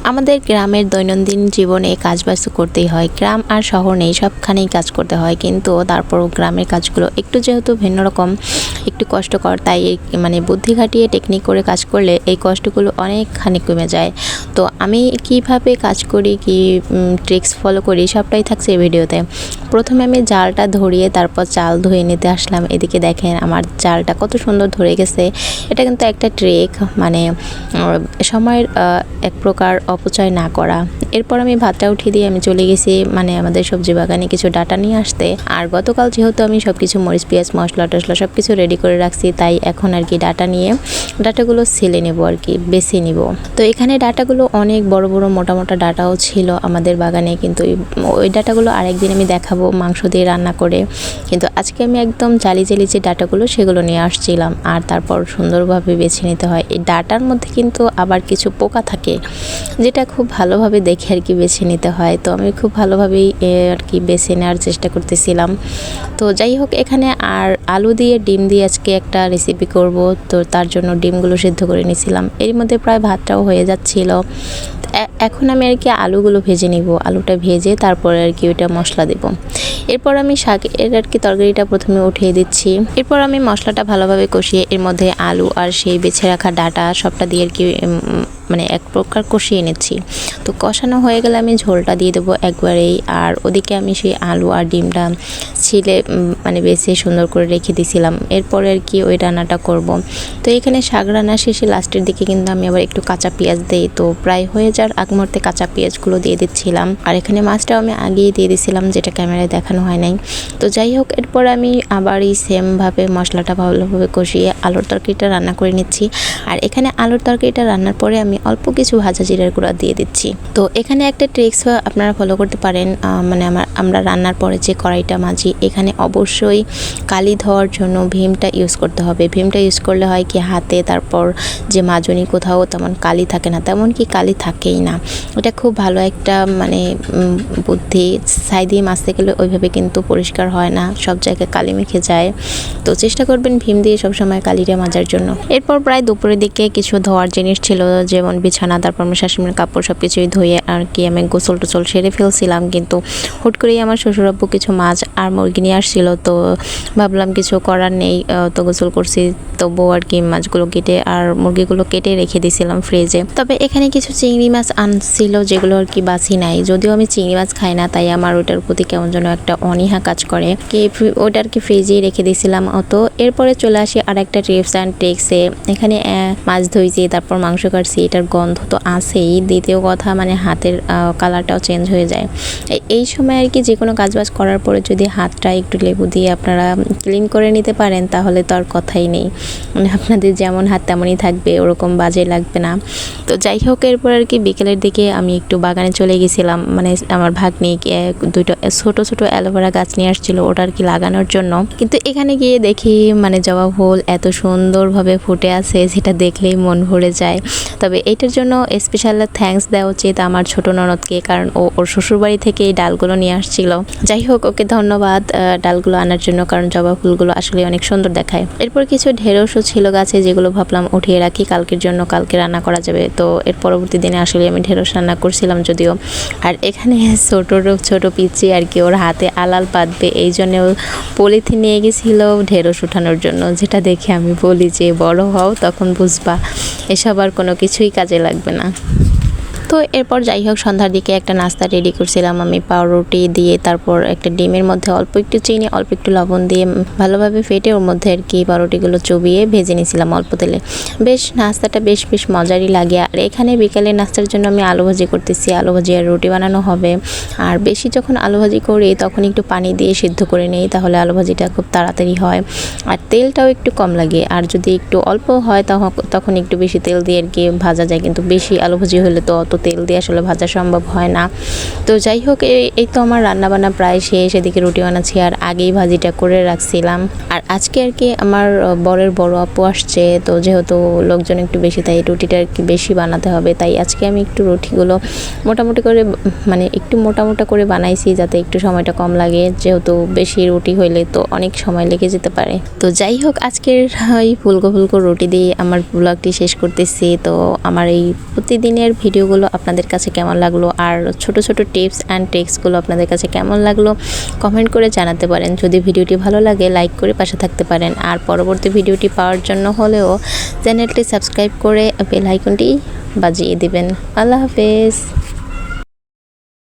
আমাদের গ্রামের দৈনন্দিন জীবনে কাজবাজ করতেই হয়। গ্রাম আর শহর নেই, সবখানেই কাজ করতে হয়, কিন্তু তারপরও গ্রামের কাজগুলো একটু যেহেতু ভিন্ন রকম, একটু কষ্টকর, তাই মানে বুদ্ধি খাটিয়ে টেকনিক করে কাজ করলে এই কষ্টগুলো অনেকখানি কমে যায়। তো আমি কিভাবে কাজ করি, কি ট্রিক্স ফলো করি, সবটাই থাকছে এই ভিডিওতে। প্রথমে আমি জালটা ধরিয়ে তারপর চাল ধুয়ে নিতে আসলাম। এদিকে দেখেন আমার জালটা কত সুন্দর ধরে গেছে। এটা কিন্তু একটা ট্রিক, মানে সময়ের এক প্রকার অপচয় না করা। এরপর আমি ভাতটা উঠিয়ে দিয়ে আমি চলে গেছি মানে আমাদের সবজি বাগানে কিছু ডাটা নিয়ে আসতে। আর গতকাল যেহেতু আমি সব কিছু মরিচ পেঁয়াজ মশলা টশলা সব কিছু রেডি করে রাখছি, তাই এখন আর কি ডাটা নিয়ে ডাটাগুলো ছেলে নেব আর কি, বেছে নিব। তো এখানে ডাটাগুলো অনেক বড় বড় মোটা মোটা ডাটাও ছিল আমাদের বাগানে, কিন্তু ওই ডাটাগুলো আরেকদিন আমি দেখাবো মাংস দিয়ে রান্না করে। কিন্তু আজকে আমি একদম জালি জালি যে ডাটাগুলো সেগুলো নিয়ে আসছিলাম। আর তারপর সুন্দরভাবে বেছে নিতে হয়। এই ডাটার মধ্যে কিন্তু আবার কিছু পোকা থাকে, যেটা খুব ভালোভাবে দেখে আর কি বেছে নিতে হয়। তো আমি খুব ভালোভাবেই আর কি বেছে নেওয়ার চেষ্টা করতেছিলাম। তো যাই হোক, এখানে আর আলু দিয়ে ডিম দিয়ে আজকে একটা রেসিপি করব। তো তার জন্য ডিমগুলো সিদ্ধ করে নিয়েছিলাম। এর মধ্যে প্রায় ভাতটাও হয়ে যাচ্ছিল। এখন আমি আর কি আলুগুলো ভেজে নিব। আলুটা ভেজে তারপরে আর কি ওইটা মশলা দেব। এরপর আমি শাকের আর কি তরকারিটা প্রথমে উঠিয়ে দিচ্ছি। এরপর আমি মশলাটা ভালোভাবে কষিয়ে এর মধ্যে আলু আর সেই বেছে রাখা ডাটা সবটা দিয়ে আর কি মানে এক প্রকার কষিয়ে নিচ্ছি। তো কষানো হয়ে গেলে আমি ঝোলটা দিয়ে দেবো একবারেই। আর ওদিকে আমি সেই আলু আর ডিমটা ছিলে মানে বেছে সুন্দর করে রেখে দিয়েছিলাম। এরপরে আর কি ওই রান্নাটা করব। তো এখানে শাক রান্না শেষে লাস্টের দিকে কিন্তু আমি আবার একটু কাঁচা পেঁয়াজ দিই। তো প্রায় হয়ে যাওয়ার আগ মুহূর্তে কাঁচা পেঁয়াজগুলো দিয়ে দিচ্ছিলাম। আর এখানে মাছটাও আমি আগেই দিয়ে দিয়েছিলাম, যেটা ক্যামেরায় দেখানো হয় নাই। তো যাই হোক, এরপর আমি আবার এই সেমভাবে মশলাটা ভালোভাবে কষিয়ে আলুর তরকারিটা রান্না করে নিচ্ছি। আর এখানে আলুর তরকারিটা রান্নার পরে আমি অল্প কিছু ভাজা জিরার গুঁড়া দিয়ে দিচ্ছি। তো এখানে একটা ট্রিক্স আপনারা ফলো করতে পারেন, মানে আমরা রান্নার পরে যে কড়াইটা মাজি, এখানে অবশ্যই কালি ধোয়ার জন্য ভীমটা ইউজ করতে হবে। ভীমটা ইউজ করলে হয় কি হাতে তারপর যে মাজনি কোথাও তেমন কালি থাকে না, তেমন কি কালি থাকেই না। এটা খুব ভালো একটা মানে বুদ্ধি। ছাই দিয়ে মাজতে গেলে ওইভাবে কিন্তু পরিষ্কার হয় না, সব জায়গায় কালি মেখে যায়। তো চেষ্টা করবেন ভীম দিয়ে সবসময় কালিটা মাজার জন্য। এরপর প্রায় দুপুরের দিকে কিছু ধোয়ার জিনিস ছিল, যেমন বিছানা, তারপর আমার শাশুড়ির কাপড় সব কিছুই ধুয়ে আর কি আমি গোসল টোসল সেরে ফেলছিলাম। কিন্তু হুট করেই আমার শ্বশুরাব্বু কিছু মাছ আর মুরগি নিয়ে আসছিল। তো ভাবলাম কিছু করার নেই, তো গোসল করছি, তবুও আর কি মাছগুলো কেটে আর মুরগিগুলো কেটে রেখে দিয়েছিলাম ফ্রিজে। তবে এখানে কিছু চিংড়ি মাছ আনছিল, যেগুলো আর কি বাছি নাই। যদিও আমি চিংড়ি মাছ খাই না, তাই আমার ওটার প্রতি কেমন যেন একটা অনীহা কাজ করে, কি ওটা আর কি ফ্রিজেই রেখে দিয়েছিলাম। তো এরপরে চলে আসি আর একটা টিপস অ্যান্ড ট্রিক্সে। এখানে মাছ ধুইছি, তারপর মাংস কাটছি, এটার গন্ধ তো আছেই। দ্বিতীয় কথা মানে হাতের কালারটাও চেঞ্জ হয়ে যায়। এই সময় আর কি যে কোনো কাজবাজ করার পরে যদি হাতটা একটু লেবু দিয়ে আপনারা ক্লিন করে নিতে পারেন, তাহলে তো আর কথাই নেই। মানে আপনাদের যেমন হাত তেমনই থাকবে, ওরকম বাজে লাগবে না। তো যাই হোক, এরপর আর কি বিকেলের দিকে আমি একটু বাগানে চলে গেছিলাম। মানে আমার ভাগ্নি দুইটা ছোট ছোট অ্যালোভেরা গাছ নিয়ে আসছিল ওটা আর কি লাগানোর জন্য। কিন্তু এখানে গিয়ে দেখি মানে জবা ফুল এত সুন্দরভাবে ফুটে আছে, যেটা দেখলেই মন ভরে যায়। তবে এইটার জন্য স্পেশাল থ্যাঙ্কস দেওয়া উচিত আমার ছোট ননদকে, কারণ ওর শ্বশুরবাড়ি থেকে এই ডালগুলো নিয়ে আসছিল। যাই হোক, ওকে ধন্যবাদ ডালগুলো আনার জন্য, কারণ জবা ফুলগুলো আসলে অনেক সুন্দর দেখায়। এরপর কিছু ঢেঁড়সও ছিল গাছে, যেগুলো ভাবলাম উঠিয়ে রাখি কালকের জন্য, কালকে রান্না করা যাবে। তো এর পরবর্তী দিনে আসলে আমি ঢেঁড়স রান্না করছিলাম যদিও। আর এখানে ছোট পিচি আর কি ওর হাতে আলাল পাতবে, এই জন্য পলিথিন নিয়ে গেছিল ঢেঁড়স উঠানোর জন্য, যেটা দেখে আমি বলি যে বড় হও তখন বুঝবা এসব আর কোনো কিছুই কাজে লাগবে না। তো এরপর যাই হোক, সন্ধ্যার দিকে একটা নাস্তা রেডি করছিলাম আমি পাউরুটি দিয়ে, তারপর একটা ডিমের মধ্যে অল্প একটু চিনি অল্প একটু লবণ দিয়ে ভালোভাবে ফেটে ওর মধ্যে আর কি পাউরুটিগুলো চুবিয়ে ভেজে নিয়েছিলাম অল্প তেলে। বেশ নাস্তাটা বেশ মজারই লাগে। আর এখানে বিকালে নাস্তার জন্য আমি আলু ভাজি করতেছি। আলু ভাজি আর রুটি বানানো হবে। আর বেশি যখন আলু ভাজি করি তখন একটু পানি দিয়ে সিদ্ধ করে নিই, তাহলে আলু ভাজিটা খুব তাড়াতাড়ি হয়। আর তেলটাও একটু কম লাগে। আর যদি একটু অল্প হয় তখন একটু বেশি তেল দিয়ে আর কি ভাজা যায়, কিন্তু বেশি আলু ভাজি হলে তো অত তেল দিয়ে আসলে ভাজা সম্ভব হয় না। তো যাই হোক, এই তো আমার রান্নাবান্না প্রায় শেষ। এদিকে রুটি বানাচ্ছি আর আগেই ভাজিটা করে রাখছিলাম। আর আজকে আর কি আমার বরের বড় আপু আসছে, তো যেহেতু লোকজন একটু বেশি, তাই রুটিটা আর কি বেশি বানাতে হবে। তাই আজকে আমি একটু রুটিগুলো মোটামুটি করে মানে একটু মোটা করে বানাইছি, যাতে একটু সময়টা কম লাগে, যেহেতু বেশি রুটি হইলে তো অনেক সময় লেগে যেতে পারে। তো যাই হোক, আজকের ওই ফুলকো রুটি দিয়ে আমার ব্লগটি শেষ করতেছি। তো আমার এই প্রতিদিনের ভিডিওগুলো ভিডিওগুলো আপনাদের কাছে কেমন লাগলো আর ছোট ছোট টিপস অ্যান্ড ট্রিক্সগুলো আপনাদের কাছে কেমন লাগলো কমেন্ট করে জানাতে পারেন। যদি ভিডিওটি ভালো লাগে লাইক করে পাশে থাকতে পারেন, আর পরবর্তী ভিডিওটি পাওয়ার জন্য হলেও চ্যানেলটি সাবস্ক্রাইব করে বেল আইকনটি বাজিয়ে দিবেন। আল্লাহ হাফেজ।